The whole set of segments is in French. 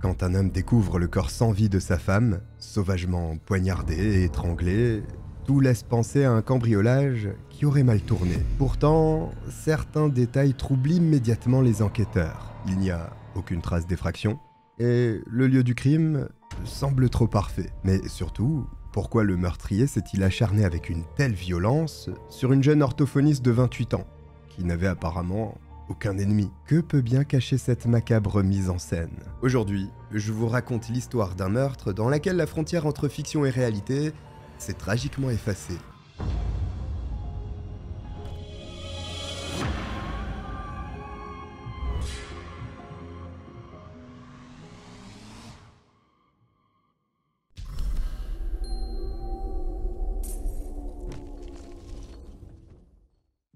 Quand un homme découvre le corps sans vie de sa femme, sauvagement poignardé et étranglé, tout laisse penser à un cambriolage qui aurait mal tourné. Pourtant, certains détails troublent immédiatement les enquêteurs. Il n'y a aucune trace d'effraction, et le lieu du crime semble trop parfait. Mais surtout, pourquoi le meurtrier s'est-il acharné avec une telle violence sur une jeune orthophoniste de 28 ans, qui n'avait apparemment aucun ennemi? Que peut bien cacher cette macabre mise en scène? Aujourd'hui, je vous raconte l'histoire d'un meurtre dans laquelle la frontière entre fiction et réalité s'est tragiquement effacée.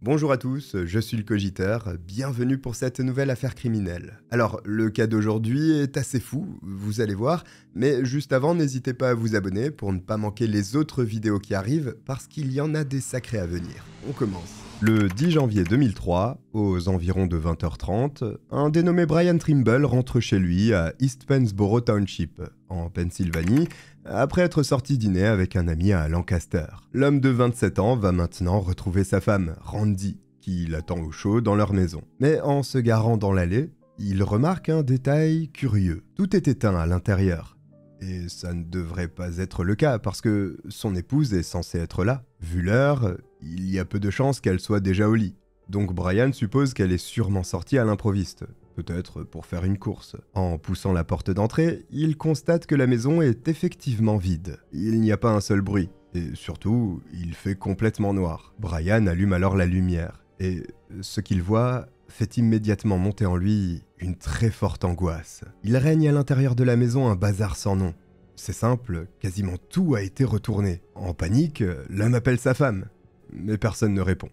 Bonjour à tous, je suis le Cogiteur, bienvenue pour cette nouvelle affaire criminelle. Alors, le cas d'aujourd'hui est assez fou, vous allez voir, mais juste avant, n'hésitez pas à vous abonner pour ne pas manquer les autres vidéos qui arrivent, parce qu'il y en a des sacrés à venir. On commence. Le 10 janvier 2003, aux environs de 20h30, un dénommé Brian Trimble rentre chez lui à East Pennsboro Township, en Pennsylvanie, après être sorti dîner avec un ami à Lancaster. L'homme de 27 ans va maintenant retrouver sa femme, Randy, qui l'attend au chaud dans leur maison. Mais en se garant dans l'allée, il remarque un détail curieux. Tout est éteint à l'intérieur. Et ça ne devrait pas être le cas parce que son épouse est censée être là. Vu l'heure, il y a peu de chances qu'elle soit déjà au lit. Donc Brian suppose qu'elle est sûrement sortie à l'improviste. Peut-être pour faire une course. En poussant la porte d'entrée, il constate que la maison est effectivement vide. Il n'y a pas un seul bruit, et surtout, il fait complètement noir. Brian allume alors la lumière, et ce qu'il voit fait immédiatement monter en lui une très forte angoisse. Il règne à l'intérieur de la maison un bazar sans nom. C'est simple, quasiment tout a été retourné. En panique, l'homme appelle sa femme, mais personne ne répond.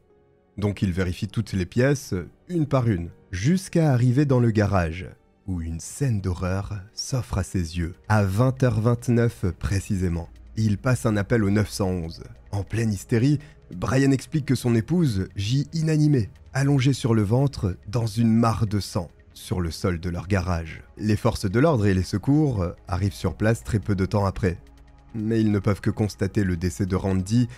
Donc il vérifie toutes les pièces, une par une, jusqu'à arriver dans le garage, où une scène d'horreur s'offre à ses yeux. À 20h29 précisément, il passe un appel au 911. En pleine hystérie, Brian explique que son épouse gît inanimée, allongée sur le ventre dans une mare de sang, sur le sol de leur garage. Les forces de l'ordre et les secours arrivent sur place très peu de temps après. Mais ils ne peuvent que constater le décès de Randy,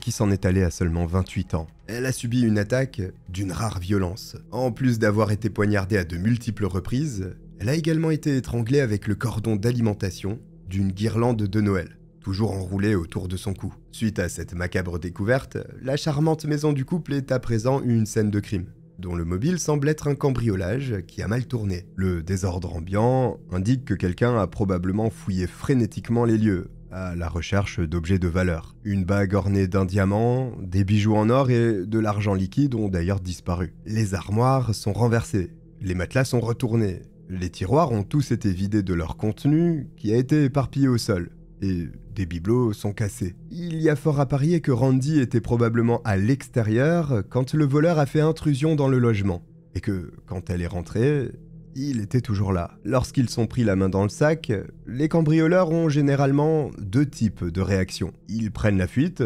qui s'en est allée à seulement 28 ans. Elle a subi une attaque d'une rare violence. En plus d'avoir été poignardée à de multiples reprises, elle a également été étranglée avec le cordon d'alimentation d'une guirlande de Noël, toujours enroulée autour de son cou. Suite à cette macabre découverte, la charmante maison du couple est à présent une scène de crime, dont le mobile semble être un cambriolage qui a mal tourné. Le désordre ambiant indique que quelqu'un a probablement fouillé frénétiquement les lieux, à la recherche d'objets de valeur. Une bague ornée d'un diamant, des bijoux en or et de l'argent liquide ont d'ailleurs disparu. Les armoires sont renversées, les matelas sont retournés, les tiroirs ont tous été vidés de leur contenu qui a été éparpillé au sol, et des bibelots sont cassés. Il y a fort à parier que Randy était probablement à l'extérieur quand le voleur a fait intrusion dans le logement, et que, quand elle est rentrée, il était toujours là. Lorsqu'ils sont pris la main dans le sac, les cambrioleurs ont généralement deux types de réactions. Ils prennent la fuite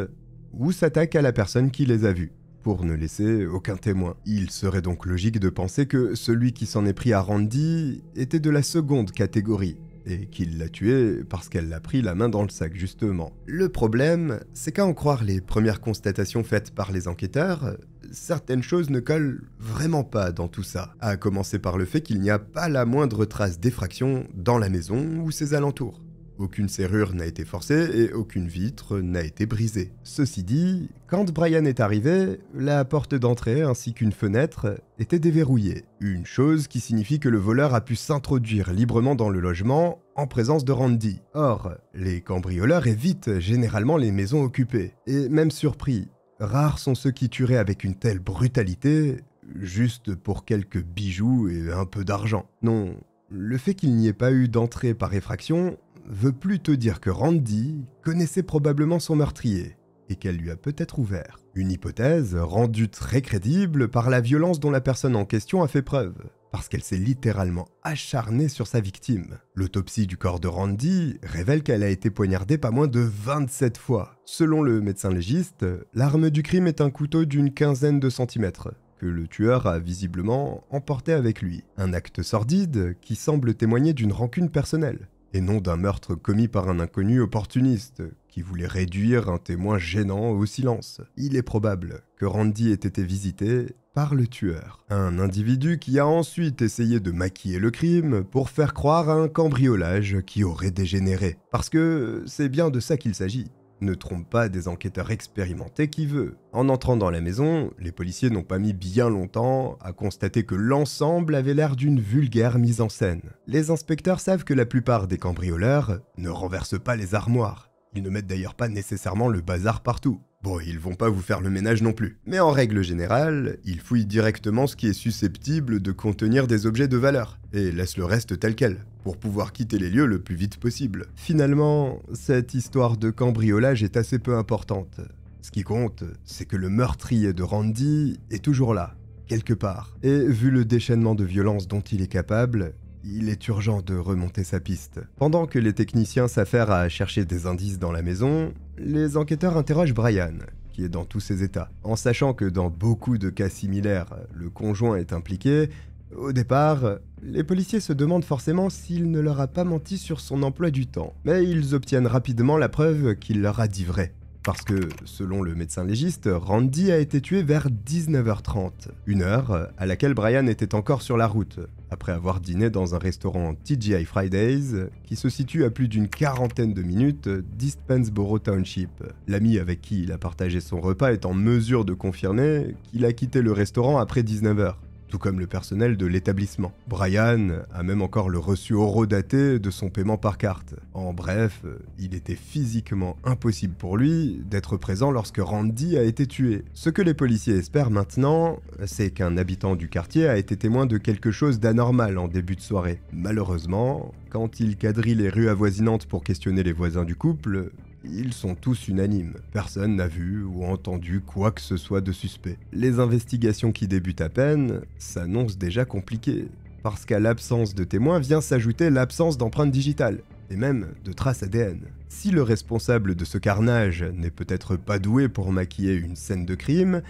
ou s'attaquent à la personne qui les a vus, pour ne laisser aucun témoin. Il serait donc logique de penser que celui qui s'en est pris à Randy était de la seconde catégorie, et qu'il l'a tué parce qu'elle l'a pris la main dans le sac justement. Le problème, c'est qu'à en croire les premières constatations faites par les enquêteurs, certaines choses ne collent vraiment pas dans tout ça. À commencer par le fait qu'il n'y a pas la moindre trace d'effraction dans la maison ou ses alentours. Aucune serrure n'a été forcée et aucune vitre n'a été brisée. Ceci dit, quand Brian est arrivé, la porte d'entrée ainsi qu'une fenêtre étaient déverrouillées. Une chose qui signifie que le voleur a pu s'introduire librement dans le logement en présence de Randy. Or, les cambrioleurs évitent généralement les maisons occupées. Et même surpris, rares sont ceux qui tueraient avec une telle brutalité juste pour quelques bijoux et un peu d'argent. Non, le fait qu'il n'y ait pas eu d'entrée par effraction veut plutôt dire que Randy connaissait probablement son meurtrier et qu'elle lui a peut-être ouvert. Une hypothèse rendue très crédible par la violence dont la personne en question a fait preuve, parce qu'elle s'est littéralement acharnée sur sa victime. L'autopsie du corps de Randy révèle qu'elle a été poignardée pas moins de 27 fois. Selon le médecin légiste, l'arme du crime est un couteau d'une quinzaine de centimètres, que le tueur a visiblement emporté avec lui. Un acte sordide qui semble témoigner d'une rancune personnelle, et non d'un meurtre commis par un inconnu opportuniste qui voulait réduire un témoin gênant au silence. Il est probable que Randy ait été visité par le tueur, un individu qui a ensuite essayé de maquiller le crime pour faire croire à un cambriolage qui aurait dégénéré. Parce que c'est bien de ça qu'il s'agit. Ne trompe pas des enquêteurs expérimentés qui veut. En entrant dans la maison, les policiers n'ont pas mis bien longtemps à constater que l'ensemble avait l'air d'une vulgaire mise en scène. Les inspecteurs savent que la plupart des cambrioleurs ne renversent pas les armoires. Ils ne mettent d'ailleurs pas nécessairement le bazar partout. Bon, ils vont pas vous faire le ménage non plus. Mais en règle générale, ils fouillent directement ce qui est susceptible de contenir des objets de valeur, et laissent le reste tel quel, pour pouvoir quitter les lieux le plus vite possible. Finalement, cette histoire de cambriolage est assez peu importante. Ce qui compte, c'est que le meurtrier de Randy est toujours là, quelque part. Et vu le déchaînement de violence dont il est capable, il est urgent de remonter sa piste. Pendant que les techniciens s'affairent à chercher des indices dans la maison, les enquêteurs interrogent Brian, qui est dans tous ses états. En sachant que dans beaucoup de cas similaires, le conjoint est impliqué, au départ, les policiers se demandent forcément s'il ne leur a pas menti sur son emploi du temps. Mais ils obtiennent rapidement la preuve qu'il leur a dit vrai. Parce que, selon le médecin légiste, Randy a été tué vers 19h30, une heure à laquelle Brian était encore sur la route, après avoir dîné dans un restaurant TGI Fridays qui se situe à plus d'une quarantaine de minutes d'East Pennsboro Township. L'ami avec qui il a partagé son repas est en mesure de confirmer qu'il a quitté le restaurant après 19h. Tout comme le personnel de l'établissement. Brian a même encore le reçu horodaté de son paiement par carte. En bref, il était physiquement impossible pour lui d'être présent lorsque Randy a été tué. Ce que les policiers espèrent maintenant, c'est qu'un habitant du quartier a été témoin de quelque chose d'anormal en début de soirée. Malheureusement, quand il quadrille les rues avoisinantes pour questionner les voisins du couple, ils sont tous unanimes. Personne n'a vu ou entendu quoi que ce soit de suspect. Les investigations qui débutent à peine s'annoncent déjà compliquées, parce qu'à l'absence de témoins vient s'ajouter l'absence d'empreintes digitales, et même de traces ADN. Si le responsable de ce carnage n'est peut-être pas doué pour maquiller une scène de crime,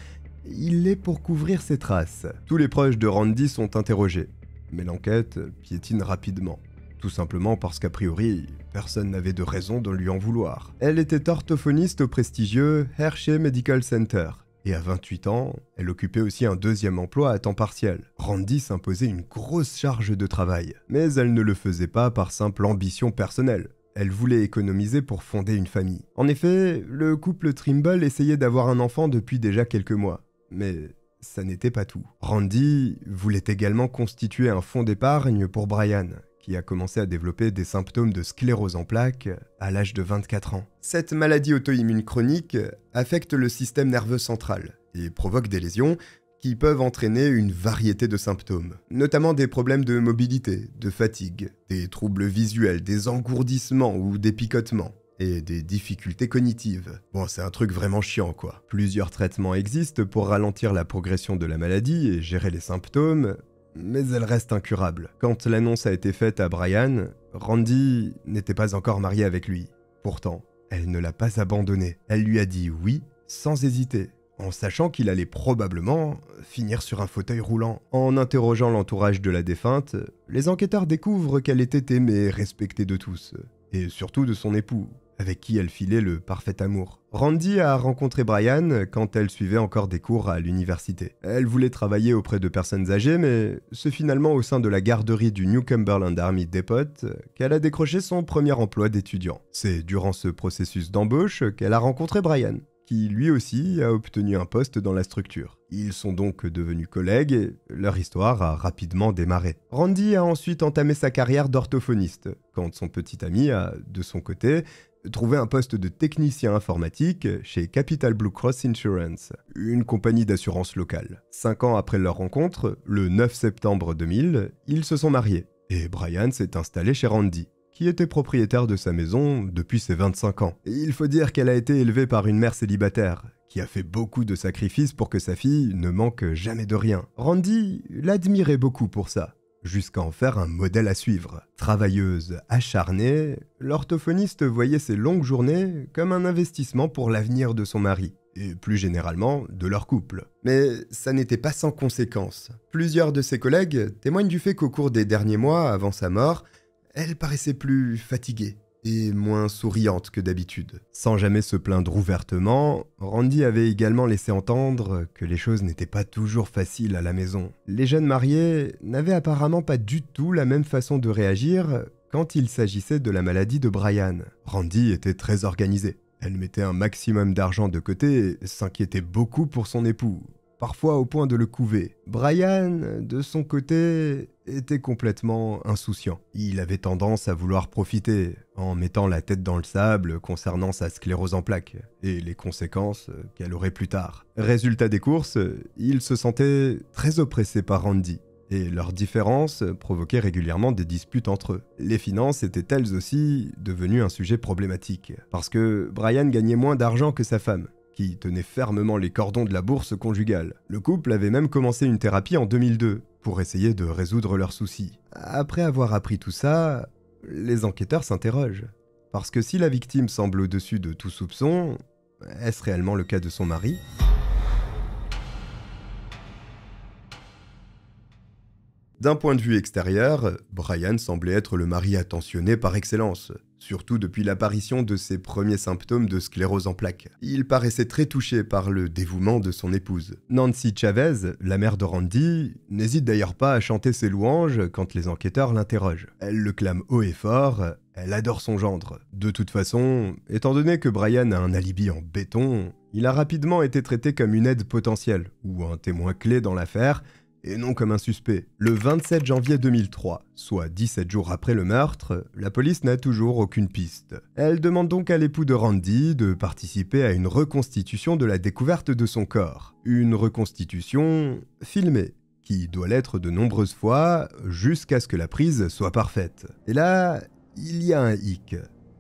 il l'est pour couvrir ses traces. Tous les proches de Randy sont interrogés, mais l'enquête piétine rapidement. Tout simplement parce qu'a priori, personne n'avait de raison de lui en vouloir. Elle était orthophoniste au prestigieux Hershey Medical Center. Et à 28 ans, elle occupait aussi un deuxième emploi à temps partiel. Randy s'imposait une grosse charge de travail. Mais elle ne le faisait pas par simple ambition personnelle. Elle voulait économiser pour fonder une famille. En effet, le couple Trimble essayait d'avoir un enfant depuis déjà quelques mois. Mais ça n'était pas tout. Randy voulait également constituer un fonds d'épargne pour Brian, qui a commencé à développer des symptômes de sclérose en plaques à l'âge de 24 ans. Cette maladie auto-immune chronique affecte le système nerveux central et provoque des lésions qui peuvent entraîner une variété de symptômes, notamment des problèmes de mobilité, de fatigue, des troubles visuels, des engourdissements ou des picotements, et des difficultés cognitives. Bon, c'est un truc vraiment chiant quoi. Plusieurs traitements existent pour ralentir la progression de la maladie et gérer les symptômes, mais elle reste incurable. Quand l'annonce a été faite à Brian, Randy n'était pas encore marié avec lui. Pourtant, elle ne l'a pas abandonné. Elle lui a dit oui, sans hésiter, en sachant qu'il allait probablement finir sur un fauteuil roulant. En interrogeant l'entourage de la défunte, les enquêteurs découvrent qu'elle était aimée et respectée de tous, et surtout de son époux, avec qui elle filait le parfait amour. Randy a rencontré Brian quand elle suivait encore des cours à l'université. Elle voulait travailler auprès de personnes âgées, mais c'est finalement au sein de la garderie du New Cumberland Army Depot qu'elle a décroché son premier emploi d'étudiant. C'est durant ce processus d'embauche qu'elle a rencontré Brian, qui lui aussi a obtenu un poste dans la structure. Ils sont donc devenus collègues et leur histoire a rapidement démarré. Randy a ensuite entamé sa carrière d'orthophoniste, quand son petit ami a, de son côté, trouvé un poste de technicien informatique chez Capital Blue Cross Insurance, une compagnie d'assurance locale. 5 ans après leur rencontre, le 9 septembre 2000, ils se sont mariés, et Brian s'est installé chez Randy, qui était propriétaire de sa maison depuis ses 25 ans. Et il faut dire qu'elle a été élevée par une mère célibataire, qui a fait beaucoup de sacrifices pour que sa fille ne manque jamais de rien. Randy l'admirait beaucoup pour ça, jusqu'à en faire un modèle à suivre. Travailleuse, acharnée, l'orthophoniste voyait ses longues journées comme un investissement pour l'avenir de son mari. et plus généralement de leur couple. Mais ça n'était pas sans conséquences. Plusieurs de ses collègues témoignent du fait qu'au cours des derniers mois avant sa mort, elle paraissait plus fatiguée et moins souriante que d'habitude. Sans jamais se plaindre ouvertement, Randy avait également laissé entendre que les choses n'étaient pas toujours faciles à la maison. Les jeunes mariés n'avaient apparemment pas du tout la même façon de réagir quand il s'agissait de la maladie de Brian. Randy était très organisée. Elle mettait un maximum d'argent de côté et s'inquiétait beaucoup pour son époux, parfois au point de le couver. Brian, de son côté, était complètement insouciant. Il avait tendance à vouloir profiter, en mettant la tête dans le sable concernant sa sclérose en plaques, et les conséquences qu'elle aurait plus tard. Résultat des courses, il se sentait très oppressé par Randy, et leurs différences provoquaient régulièrement des disputes entre eux. Les finances étaient elles aussi devenues un sujet problématique, parce que Brian gagnait moins d'argent que sa femme, qui tenait fermement les cordons de la bourse conjugale. Le couple avait même commencé une thérapie en 2002 pour essayer de résoudre leurs soucis. Après avoir appris tout ça, les enquêteurs s'interrogent. Parce que si la victime semble au-dessus de tout soupçon, est-ce réellement le cas de son mari ? D'un point de vue extérieur, Brian semblait être le mari attentionné par excellence, surtout depuis l'apparition de ses premiers symptômes de sclérose en plaques. Il paraissait très touché par le dévouement de son épouse. Nancy Chavez, la mère de Randy, n'hésite d'ailleurs pas à chanter ses louanges quand les enquêteurs l'interrogent. Elle le clame haut et fort, elle adore son gendre. De toute façon, étant donné que Brian a un alibi en béton, il a rapidement été traité comme une aide potentielle, ou un témoin clé dans l'affaire, et non comme un suspect. Le 27 janvier 2003, soit 17 jours après le meurtre, la police n'a toujours aucune piste. Elle demande donc à l'époux de Randy de participer à une reconstitution de la découverte de son corps. Une reconstitution filmée, qui doit l'être de nombreuses fois jusqu'à ce que la prise soit parfaite. Et là, il y a un hic.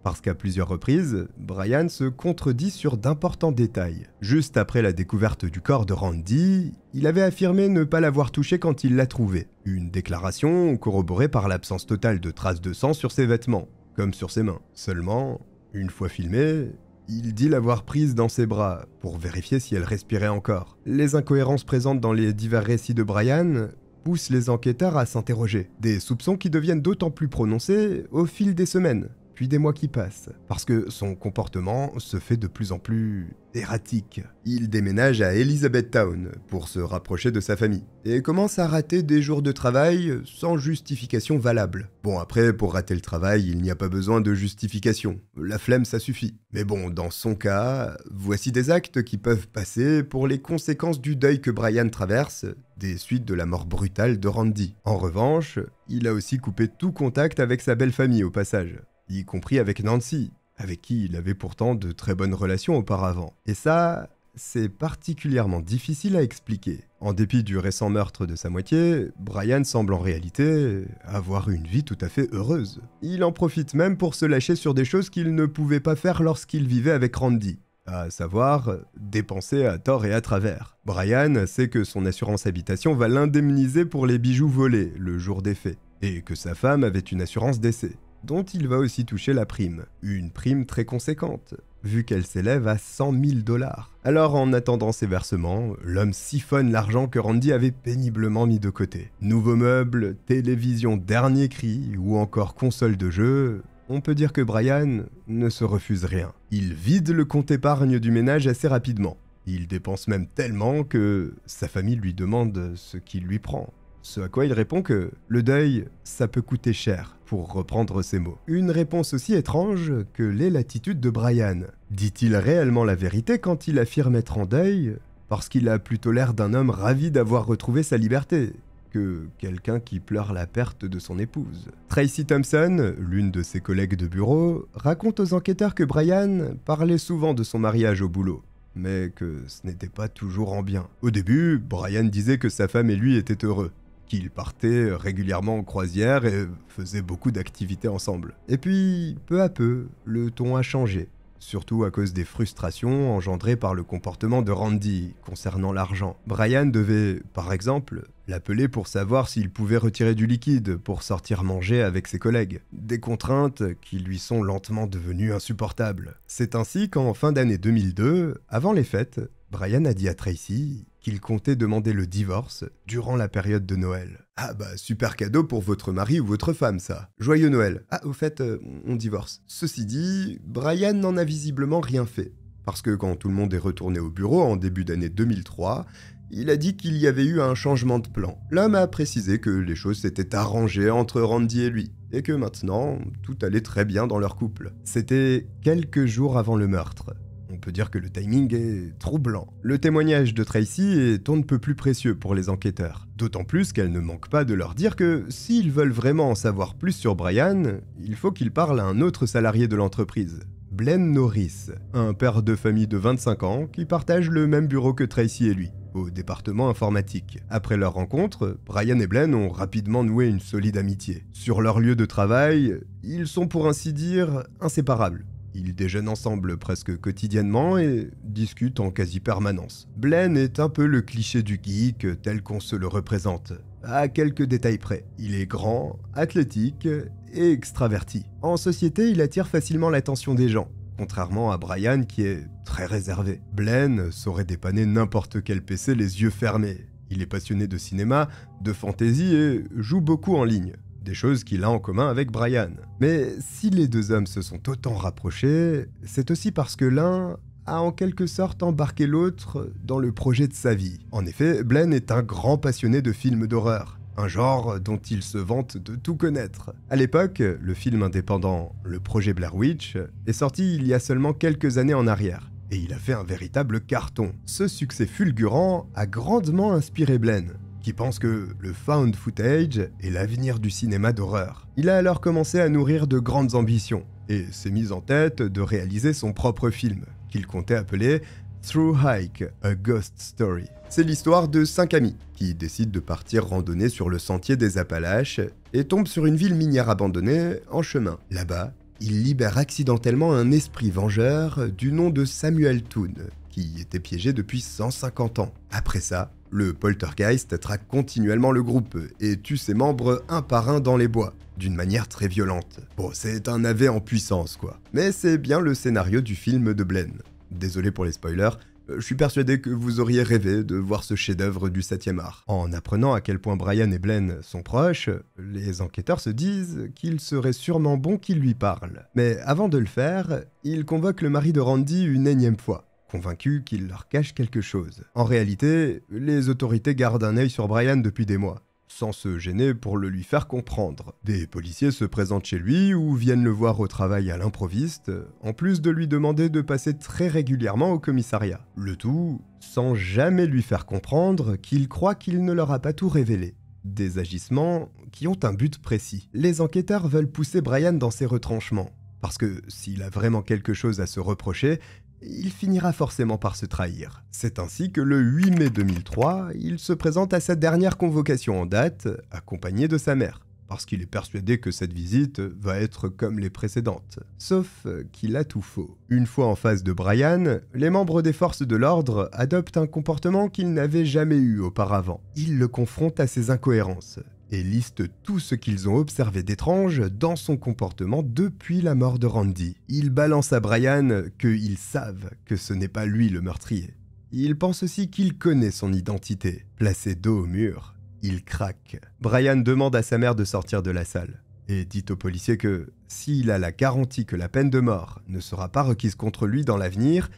Parce qu'à plusieurs reprises, Brian se contredit sur d'importants détails. Juste après la découverte du corps de Randy, il avait affirmé ne pas l'avoir touché quand il l'a trouvé. Une déclaration corroborée par l'absence totale de traces de sang sur ses vêtements, comme sur ses mains. Seulement, une fois filmée, il dit l'avoir prise dans ses bras pour vérifier si elle respirait encore. Les incohérences présentes dans les divers récits de Brian poussent les enquêteurs à s'interroger. Des soupçons qui deviennent d'autant plus prononcés au fil des semaines, puis des mois qui passent, parce que son comportement se fait de plus en plus erratique. Il déménage à Elizabethtown pour se rapprocher de sa famille, et commence à rater des jours de travail sans justification valable. Bon, après, pour rater le travail, il n'y a pas besoin de justification. La flemme, ça suffit. Mais bon, dans son cas, voici des actes qui peuvent passer pour les conséquences du deuil que Brian traverse des suites de la mort brutale de Randy. En revanche, il a aussi coupé tout contact avec sa belle famille au passage, y compris avec Nancy, avec qui il avait pourtant de très bonnes relations auparavant. Et ça, c'est particulièrement difficile à expliquer. En dépit du récent meurtre de sa moitié, Brian semble en réalité avoir une vie tout à fait heureuse. Il en profite même pour se lâcher sur des choses qu'il ne pouvait pas faire lorsqu'il vivait avec Randy, à savoir dépenser à tort et à travers. Brian sait que son assurance habitation va l'indemniser pour les bijoux volés le jour des faits, et que sa femme avait une assurance décès, dont il va aussi toucher la prime. Une prime très conséquente, vu qu'elle s'élève à 100 000 $. Alors en attendant ces versements, l'homme siphonne l'argent que Randy avait péniblement mis de côté. Nouveaux meubles, télévision dernier cri ou encore console de jeu, on peut dire que Brian ne se refuse rien. Il vide le compte épargne du ménage assez rapidement. Il dépense même tellement que sa famille lui demande ce qu'il lui prend. Ce à quoi il répond que le deuil, ça peut coûter cher, pour reprendre ses mots. Une réponse aussi étrange que l'est l'attitude de Brian. Dit-il réellement la vérité quand il affirme être en deuil, parce qu'il a plutôt l'air d'un homme ravi d'avoir retrouvé sa liberté, que quelqu'un qui pleure la perte de son épouse. Tracy Thompson, l'une de ses collègues de bureau, raconte aux enquêteurs que Brian parlait souvent de son mariage au boulot, mais que ce n'était pas toujours en bien. Au début, Brian disait que sa femme et lui étaient heureux, qu'ils partaient régulièrement en croisière et faisaient beaucoup d'activités ensemble. Et puis, peu à peu, le ton a changé, surtout à cause des frustrations engendrées par le comportement de Randy concernant l'argent. Brian devait, par exemple, L'appelait pour savoir s'il pouvait retirer du liquide pour sortir manger avec ses collègues. Des contraintes qui lui sont lentement devenues insupportables. C'est ainsi qu'en fin d'année 2002, avant les fêtes, Brian a dit à Tracy qu'il comptait demander le divorce durant la période de Noël. Ah bah super cadeau pour votre mari ou votre femme ça. Joyeux Noël. Ah au fait, on divorce. Ceci dit, Brian n'en a visiblement rien fait. Parce que quand tout le monde est retourné au bureau en début d'année 2003, il a dit qu'il y avait eu un changement de plan. L'homme a précisé que les choses s'étaient arrangées entre Randy et lui, et que maintenant, tout allait très bien dans leur couple. C'était quelques jours avant le meurtre. On peut dire que le timing est troublant. Le témoignage de Tracy est on ne peut plus précieux pour les enquêteurs. D'autant plus qu'elle ne manque pas de leur dire que s'ils veulent vraiment en savoir plus sur Brian, il faut qu'ils parlent à un autre salarié de l'entreprise. Blaine Norris, un père de famille de 25 ans qui partage le même bureau que Tracy et lui, au département informatique. Après leur rencontre, Brian et Blaine ont rapidement noué une solide amitié. Sur leur lieu de travail, ils sont pour ainsi dire inséparables. Ils déjeunent ensemble presque quotidiennement et discutent en quasi-permanence. Blaine est un peu le cliché du geek tel qu'on se le représente, à quelques détails près. Il est grand, athlétique et extraverti. En société, il attire facilement l'attention des gens, contrairement à Brian qui est très réservé. Blaine saurait dépanner n'importe quel PC les yeux fermés. Il est passionné de cinéma, de fantasy et joue beaucoup en ligne. Des choses qu'il a en commun avec Brian. Mais si les deux hommes se sont autant rapprochés, c'est aussi parce que l'un a en quelque sorte embarqué l'autre dans le projet de sa vie. En effet, Blaine est un grand passionné de films d'horreur, un genre dont il se vante de tout connaître. À l'époque, le film indépendant Le Projet Blair Witch est sorti il y a seulement quelques années en arrière, et il a fait un véritable carton. Ce succès fulgurant a grandement inspiré Blaine, qui pense que le found footage est l'avenir du cinéma d'horreur. Il a alors commencé à nourrir de grandes ambitions, et s'est mis en tête de réaliser son propre film, qu'il comptait appeler Through Hike, a Ghost Story. C'est l'histoire de 5 amis qui décident de partir randonner sur le sentier des Appalaches et tombent sur une ville minière abandonnée en chemin. Là-bas, ils libèrent accidentellement un esprit vengeur du nom de Samuel Toon, qui était piégé depuis 150 ans. Après ça, le poltergeist traque continuellement le groupe et tue ses membres un par un dans les bois, d'une manière très violente. Bon, c'est un AV en puissance quoi. Mais c'est bien le scénario du film de Blaine. Désolé pour les spoilers, je suis persuadé que vous auriez rêvé de voir ce chef-d'œuvre du 7e art. En apprenant à quel point Brian et Blaine sont proches, les enquêteurs se disent qu'il serait sûrement bon qu'ils lui parlent. Mais avant de le faire, ils convoquent le mari de Randy une énième fois, convaincus qu'il leur cache quelque chose. En réalité, les autorités gardent un œil sur Brian depuis des mois, sans se gêner pour le lui faire comprendre. Des policiers se présentent chez lui ou viennent le voir au travail à l'improviste, en plus de lui demander de passer très régulièrement au commissariat. Le tout sans jamais lui faire comprendre qu'il croit qu'il ne leur a pas tout révélé. Des agissements qui ont un but précis. Les enquêteurs veulent pousser Brian dans ses retranchements, parce que s'il a vraiment quelque chose à se reprocher, il finira forcément par se trahir. C'est ainsi que le 8 mai 2003, il se présente à sa dernière convocation en date, accompagné de sa mère, parce qu'il est persuadé que cette visite va être comme les précédentes. Sauf qu'il a tout faux. Une fois en face de Brian, les membres des forces de l'ordre adoptent un comportement qu'ils n'avaient jamais eu auparavant. Ils le confrontent à ses incohérences et listent tout ce qu'ils ont observé d'étrange dans son comportement depuis la mort de Randy. Ils balancent à Brian qu'ils savent que ce n'est pas lui le meurtrier. Ils pensent aussi qu'il connaît son identité. Placé dos au mur, il craque. Brian demande à sa mère de sortir de la salle et dit aux policiers que s'il a la garantie que la peine de mort ne sera pas requise contre lui dans l'avenir,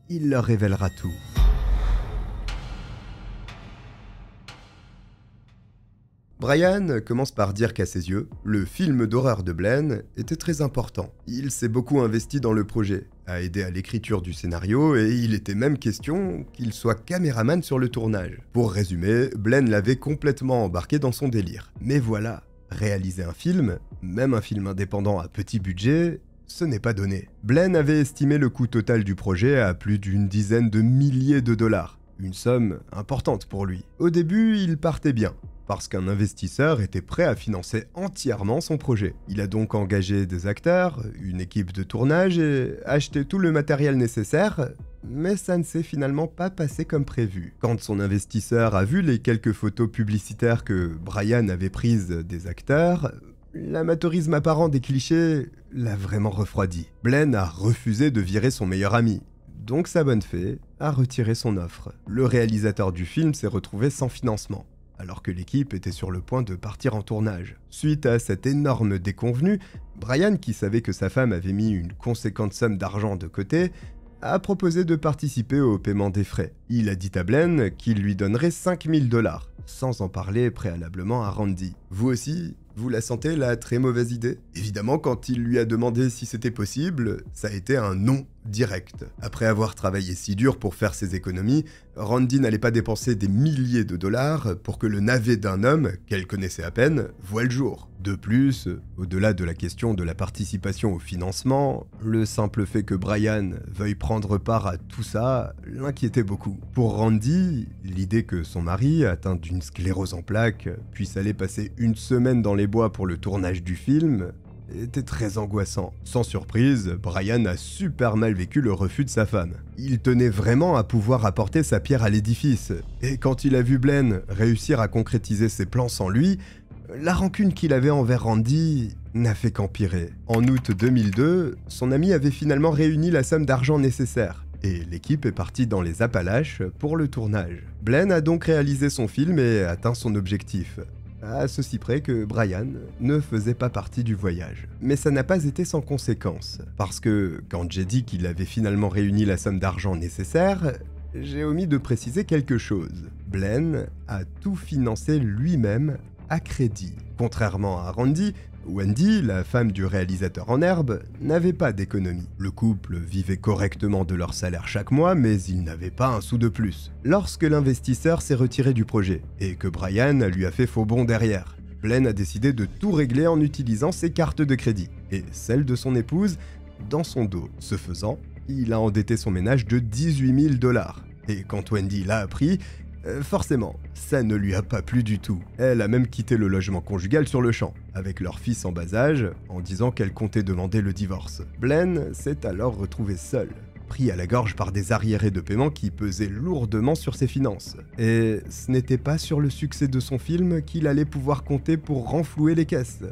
il leur révélera tout. Brian commence par dire qu'à ses yeux, le film d'horreur de Blaine était très important. Il s'est beaucoup investi dans le projet, a aidé à l'écriture du scénario et il était même question qu'il soit caméraman sur le tournage. Pour résumer, Blaine l'avait complètement embarqué dans son délire. Mais voilà, réaliser un film, même un film indépendant à petit budget, ce n'est pas donné. Blaine avait estimé le coût total du projet à plus d'une dizaine de milliers de dollars. Une somme importante pour lui. Au début, il partait bien, parce qu'un investisseur était prêt à financer entièrement son projet. Il a donc engagé des acteurs, une équipe de tournage et acheté tout le matériel nécessaire, mais ça ne s'est finalement pas passé comme prévu. Quand son investisseur a vu les quelques photos publicitaires que Brian avait prises des acteurs, l'amateurisme apparent des clichés l'a vraiment refroidi. Blaine a refusé de virer son meilleur ami, donc sa bonne fée a retiré son offre. Le réalisateur du film s'est retrouvé sans financement, alors que l'équipe était sur le point de partir en tournage. Suite à cette énorme déconvenue, Brian, qui savait que sa femme avait mis une conséquente somme d'argent de côté, a proposé de participer au paiement des frais. Il a dit à Blaine qu'il lui donnerait 5000 $, sans en parler préalablement à Randy. Vous aussi, vous la sentez la très mauvaise idée? Évidemment, quand il lui a demandé si c'était possible, ça a été un non direct. Après avoir travaillé si dur pour faire ses économies, Randy n'allait pas dépenser des milliers de dollars pour que le navet d'un homme, qu'elle connaissait à peine, voie le jour. De plus, au-delà de la question de la participation au financement, le simple fait que Brian veuille prendre part à tout ça l'inquiétait beaucoup. Pour Randy, l'idée que son mari, atteint d'une sclérose en plaques, puisse aller passer une semaine dans les bois pour le tournage du film était très angoissant. Sans surprise, Brian a super mal vécu le refus de sa femme. Il tenait vraiment à pouvoir apporter sa pierre à l'édifice, et quand il a vu Blaine réussir à concrétiser ses plans sans lui, la rancune qu'il avait envers Randy n'a fait qu'empirer. En août 2002, son ami avait finalement réuni la somme d'argent nécessaire, et l'équipe est partie dans les Appalaches pour le tournage. Blaine a donc réalisé son film et atteint son objectif, à ceci près que Brian ne faisait pas partie du voyage. Mais ça n'a pas été sans conséquence, parce que quand j'ai dit qu'il avait finalement réuni la somme d'argent nécessaire, j'ai omis de préciser quelque chose. Blaine a tout financé lui-même à crédit. Contrairement à Randy, Wendy, la femme du réalisateur en herbe, n'avait pas d'économie. Le couple vivait correctement de leur salaire chaque mois, mais il n'avait pas un sou de plus. Lorsque l'investisseur s'est retiré du projet, et que Brian lui a fait faux bond derrière, Blaine a décidé de tout régler en utilisant ses cartes de crédit, et celle de son épouse, dans son dos. Ce faisant, il a endetté son ménage de 18 000 $. Et quand Wendy l'a appris, forcément, ça ne lui a pas plu du tout. Elle a même quitté le logement conjugal sur le champ, avec leur fils en bas âge, en disant qu'elle comptait demander le divorce. Blaine s'est alors retrouvé seul, pris à la gorge par des arriérés de paiement qui pesaient lourdement sur ses finances. Et ce n'était pas sur le succès de son film qu'il allait pouvoir compter pour renflouer les caisses,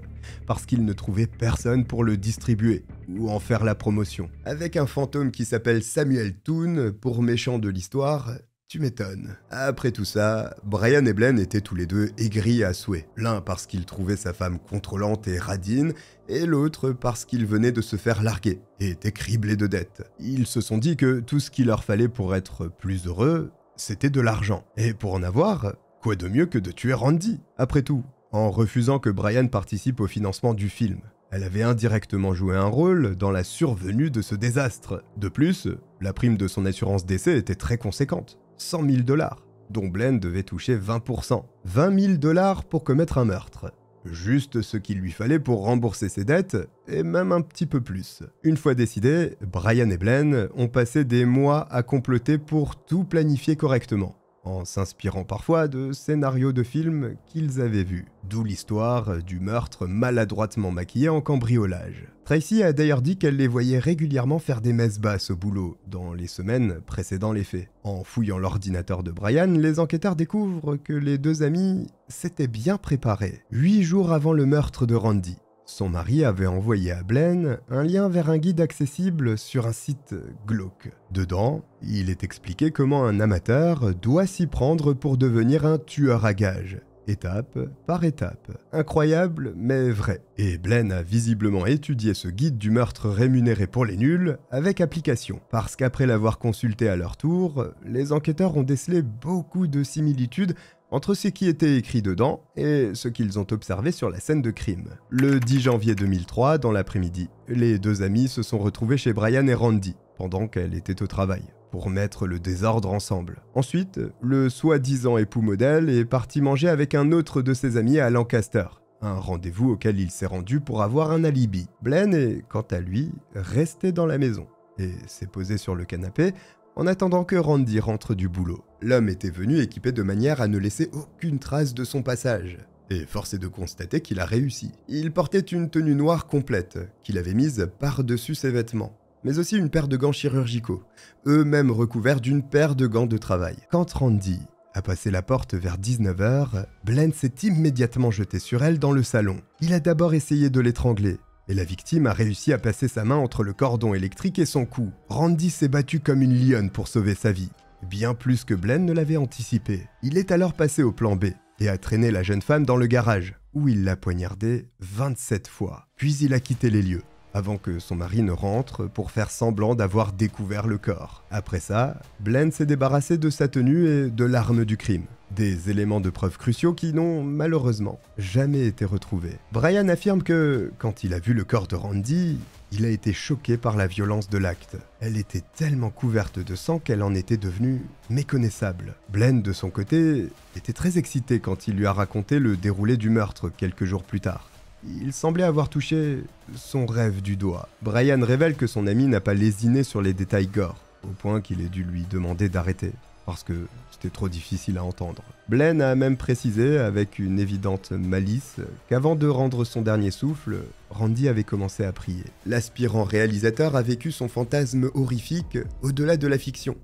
parce qu'il ne trouvait personne pour le distribuer ou en faire la promotion. Avec un fantôme qui s'appelle Samuel Toon pour méchant de l'histoire, tu m'étonnes. Après tout ça, Brian et Blaine étaient tous les deux aigris à souhait. L'un parce qu'il trouvait sa femme contrôlante et radine, et l'autre parce qu'il venait de se faire larguer et était criblé de dettes. Ils se sont dit que tout ce qu'il leur fallait pour être plus heureux, c'était de l'argent. Et pour en avoir, quoi de mieux que de tuer Randy? Après tout, en refusant que Brian participe au financement du film, elle avait indirectement joué un rôle dans la survenue de ce désastre. De plus, la prime de son assurance décès était très conséquente. 100 000 $, dont Blaine devait toucher 20%. 20 000 $ pour commettre un meurtre. Juste ce qu'il lui fallait pour rembourser ses dettes, et même un petit peu plus. Une fois décidé, Brian et Blaine ont passé des mois à comploter pour tout planifier correctement, en s'inspirant parfois de scénarios de films qu'ils avaient vus. D'où l'histoire du meurtre maladroitement maquillé en cambriolage. Tracy a d'ailleurs dit qu'elle les voyait régulièrement faire des messes basses au boulot, dans les semaines précédant les faits. En fouillant l'ordinateur de Brian, les enquêteurs découvrent que les deux amis s'étaient bien préparés. 8 jours avant le meurtre de Randy, son mari avait envoyé à Blaine un lien vers un guide accessible sur un site glauque. Dedans, il est expliqué comment un amateur doit s'y prendre pour devenir un tueur à gages, étape par étape. Incroyable, mais vrai. Et Blaine a visiblement étudié ce guide du meurtre rémunéré pour les nuls avec application. Parce qu'après l'avoir consulté à leur tour, les enquêteurs ont décelé beaucoup de similitudes entre ce qui était écrit dedans et ce qu'ils ont observé sur la scène de crime. Le 10 janvier 2003, dans l'après-midi, les deux amis se sont retrouvés chez Brian et Randy, pendant qu'elle était au travail, pour mettre le désordre ensemble. Ensuite, le soi-disant époux modèle est parti manger avec un autre de ses amis à Lancaster, un rendez-vous auquel il s'est rendu pour avoir un alibi. Blaine est, quant à lui, resté dans la maison, et s'est posé sur le canapé, en attendant que Randy rentre du boulot. L'homme était venu équipé de manière à ne laisser aucune trace de son passage. Et force est de constater qu'il a réussi. Il portait une tenue noire complète, qu'il avait mise par-dessus ses vêtements. mais aussi une paire de gants chirurgicaux, eux-mêmes recouverts d'une paire de gants de travail. Quand Randy a passé la porte vers 19h, Blaine s'est immédiatement jeté sur elle dans le salon. Il a d'abord essayé de l'étrangler, et la victime a réussi à passer sa main entre le cordon électrique et son cou. Randy s'est battu comme une lionne pour sauver sa vie, bien plus que Blaine ne l'avait anticipé. Il est alors passé au plan B et a traîné la jeune femme dans le garage, où il l'a poignardée 27 fois. Puis il a quitté les lieux, avant que son mari ne rentre pour faire semblant d'avoir découvert le corps. Après ça, Blaine s'est débarrassé de sa tenue et de l'arme du crime. Des éléments de preuve cruciaux qui n'ont malheureusement jamais été retrouvés. Brian affirme que, quand il a vu le corps de Randy, il a été choqué par la violence de l'acte. Elle était tellement couverte de sang qu'elle en était devenue méconnaissable. Blaine, de son côté, était très excité quand il lui a raconté le déroulé du meurtre quelques jours plus tard. Il semblait avoir touché son rêve du doigt. Brian révèle que son ami n'a pas lésiné sur les détails gore, au point qu'il ait dû lui demander d'arrêter, parce que c'était trop difficile à entendre. Blaine a même précisé, avec une évidente malice, qu'avant de rendre son dernier souffle, Randy avait commencé à prier. L'aspirant réalisateur a vécu son fantasme horrifique au-delà de la fiction.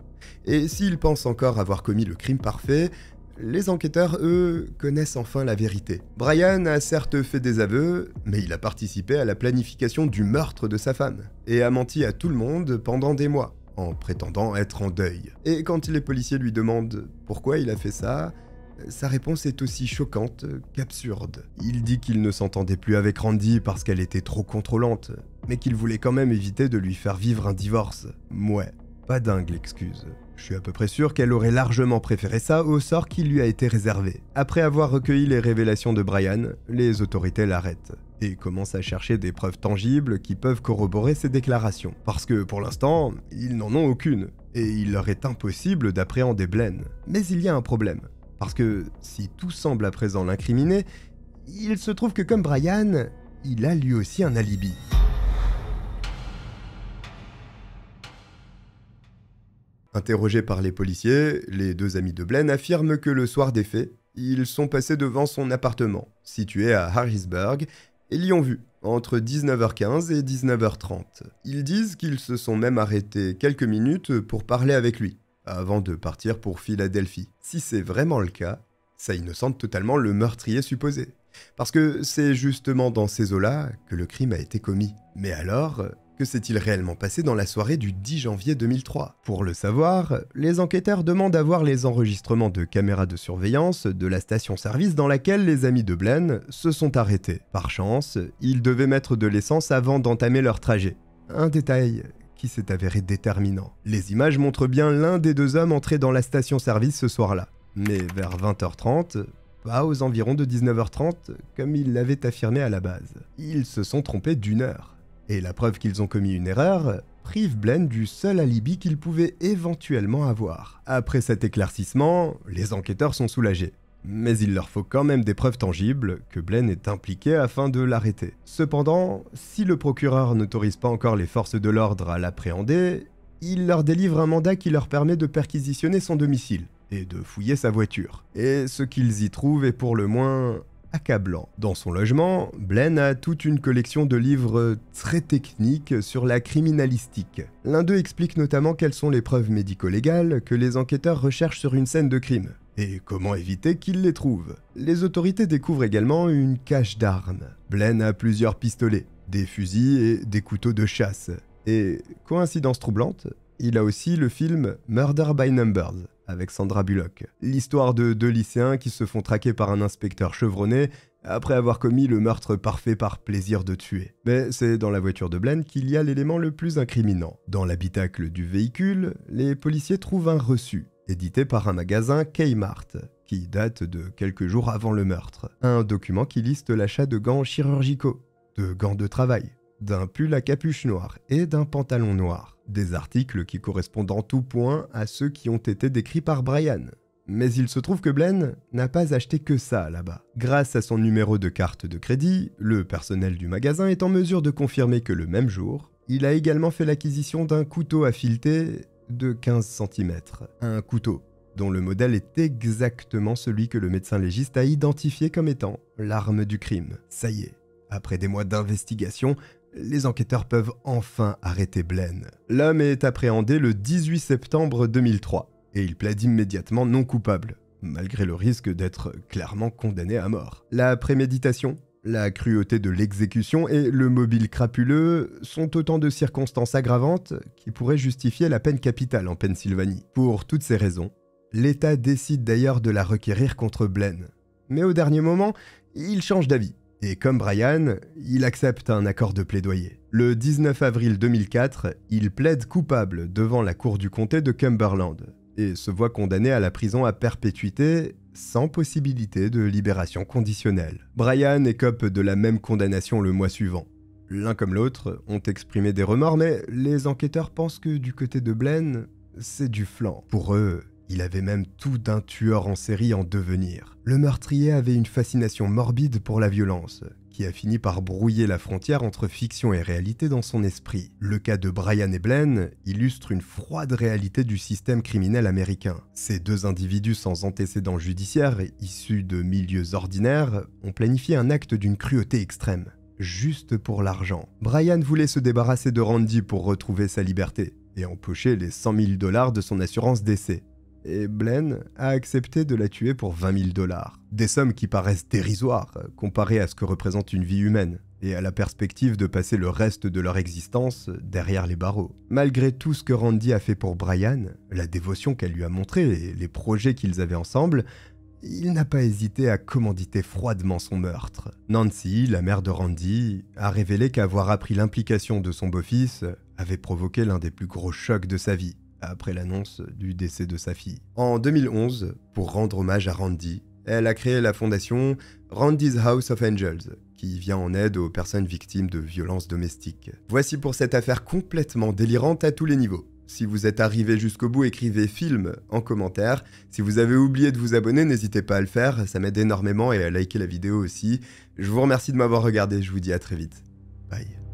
Et s'il pense encore avoir commis le crime parfait, les enquêteurs, eux, connaissent enfin la vérité. Brian a certes fait des aveux, mais il a participé à la planification du meurtre de sa femme, et a menti à tout le monde pendant des mois, en prétendant être en deuil. Et quand les policiers lui demandent pourquoi il a fait ça, sa réponse est aussi choquante qu'absurde. Il dit qu'il ne s'entendait plus avec Randy parce qu'elle était trop contrôlante, mais qu'il voulait quand même éviter de lui faire vivre un divorce. Ouais, pas dingue l'excuse. Je suis à peu près sûr qu'elle aurait largement préféré ça au sort qui lui a été réservé. Après avoir recueilli les révélations de Brian, les autorités l'arrêtent et commencent à chercher des preuves tangibles qui peuvent corroborer ses déclarations. Parce que pour l'instant, ils n'en ont aucune, et il leur est impossible d'appréhender Blaine. Mais il y a un problème, parce que si tout semble à présent l'incriminer, il se trouve que comme Brian, il a lui aussi un alibi. Interrogés par les policiers, les deux amis de Blaine affirment que le soir des faits, ils sont passés devant son appartement, situé à Harrisburg, et l'y ont vu, entre 19h15 et 19h30. Ils disent qu'ils se sont même arrêtés quelques minutes pour parler avec lui, avant de partir pour Philadelphie. Si c'est vraiment le cas, ça innocente totalement le meurtrier supposé. Parce que c'est justement dans ces eaux-là que le crime a été commis. Mais alors, que s'est-il réellement passé dans la soirée du 10 janvier 2003 ? Pour le savoir, les enquêteurs demandent à voir les enregistrements de caméras de surveillance de la station-service dans laquelle les amis de Blaine se sont arrêtés. Par chance, ils devaient mettre de l'essence avant d'entamer leur trajet. Un détail qui s'est avéré déterminant. Les images montrent bien l'un des deux hommes entrer dans la station-service ce soir-là. Mais vers 20h30, pas aux environs de 19h30, comme ils l'avaient affirmé à la base. Ils se sont trompés d'1 heure. Et la preuve qu'ils ont commis une erreur prive Blaine du seul alibi qu'il pouvait éventuellement avoir. Après cet éclaircissement, les enquêteurs sont soulagés. Mais il leur faut quand même des preuves tangibles que Blaine est impliqué afin de l'arrêter. Cependant, si le procureur n'autorise pas encore les forces de l'ordre à l'appréhender, il leur délivre un mandat qui leur permet de perquisitionner son domicile et de fouiller sa voiture. Et ce qu'ils y trouvent est pour le moins accablant. Dans son logement, Blaine a toute une collection de livres très techniques sur la criminalistique. L'un d'eux explique notamment quelles sont les preuves médico-légales que les enquêteurs recherchent sur une scène de crime, et comment éviter qu'ils les trouvent. Les autorités découvrent également une cache d'armes. Blaine a plusieurs pistolets, des fusils et des couteaux de chasse. Et, coïncidence troublante, il a aussi le film Murder by Numbers, avec Sandra Bullock. L'histoire de deux lycéens qui se font traquer par un inspecteur chevronné après avoir commis le meurtre parfait par plaisir de tuer. Mais c'est dans la voiture de Blaine qu'il y a l'élément le plus incriminant. Dans l'habitacle du véhicule, les policiers trouvent un reçu, édité par un magasin Kmart, qui date de quelques jours avant le meurtre. Un document qui liste l'achat de gants chirurgicaux, de gants de travail, d'un pull à capuche noire et d'un pantalon noir. Des articles qui correspondent en tout point à ceux qui ont été décrits par Brian. Mais il se trouve que Blaine n'a pas acheté que ça là-bas. Grâce à son numéro de carte de crédit, le personnel du magasin est en mesure de confirmer que le même jour, il a également fait l'acquisition d'un couteau à fileter de 15 cm. Un couteau dont le modèle est exactement celui que le médecin légiste a identifié comme étant l'arme du crime. Ça y est, après des mois d'investigation, les enquêteurs peuvent enfin arrêter Blaine. L'homme est appréhendé le 18 septembre 2003 et il plaide immédiatement non coupable, malgré le risque d'être clairement condamné à mort. La préméditation, la cruauté de l'exécution et le mobile crapuleux sont autant de circonstances aggravantes qui pourraient justifier la peine capitale en Pennsylvanie. Pour toutes ces raisons, l'État décide d'ailleurs de la requérir contre Blaine. Mais au dernier moment, il change d'avis. Et comme Brian, il accepte un accord de plaidoyer. Le 19 avril 2004, il plaide coupable devant la cour du comté de Cumberland et se voit condamné à la prison à perpétuité sans possibilité de libération conditionnelle. Brian écope de la même condamnation le mois suivant. L'un comme l'autre ont exprimé des remords, mais les enquêteurs pensent que du côté de Blaine, c'est du flan. Pour eux, il avait même tout d'un tueur en série en devenir. Le meurtrier avait une fascination morbide pour la violence, qui a fini par brouiller la frontière entre fiction et réalité dans son esprit. Le cas de Brian et Blaine illustre une froide réalité du système criminel américain. Ces deux individus sans antécédents judiciaires, issus de milieux ordinaires, ont planifié un acte d'une cruauté extrême, juste pour l'argent. Brian voulait se débarrasser de Randy pour retrouver sa liberté et empocher les 100 000 $ de son assurance décès. Et Blaine a accepté de la tuer pour 20 000 $. Des sommes qui paraissent dérisoires comparées à ce que représente une vie humaine et à la perspective de passer le reste de leur existence derrière les barreaux. Malgré tout ce que Randy a fait pour Brian, la dévotion qu'elle lui a montrée et les projets qu'ils avaient ensemble, il n'a pas hésité à commanditer froidement son meurtre. Nancy, la mère de Randy, a révélé qu'avoir appris l'implication de son beau-fils avait provoqué l'un des plus gros chocs de sa vie, après l'annonce du décès de sa fille. En 2011, pour rendre hommage à Randy, elle a créé la fondation Randy's House of Angels, qui vient en aide aux personnes victimes de violences domestiques. Voici pour cette affaire complètement délirante à tous les niveaux. Si vous êtes arrivé jusqu'au bout, écrivez film en commentaire. Si vous avez oublié de vous abonner, n'hésitez pas à le faire, ça m'aide énormément, et à liker la vidéo aussi. Je vous remercie de m'avoir regardé, je vous dis à très vite. Bye.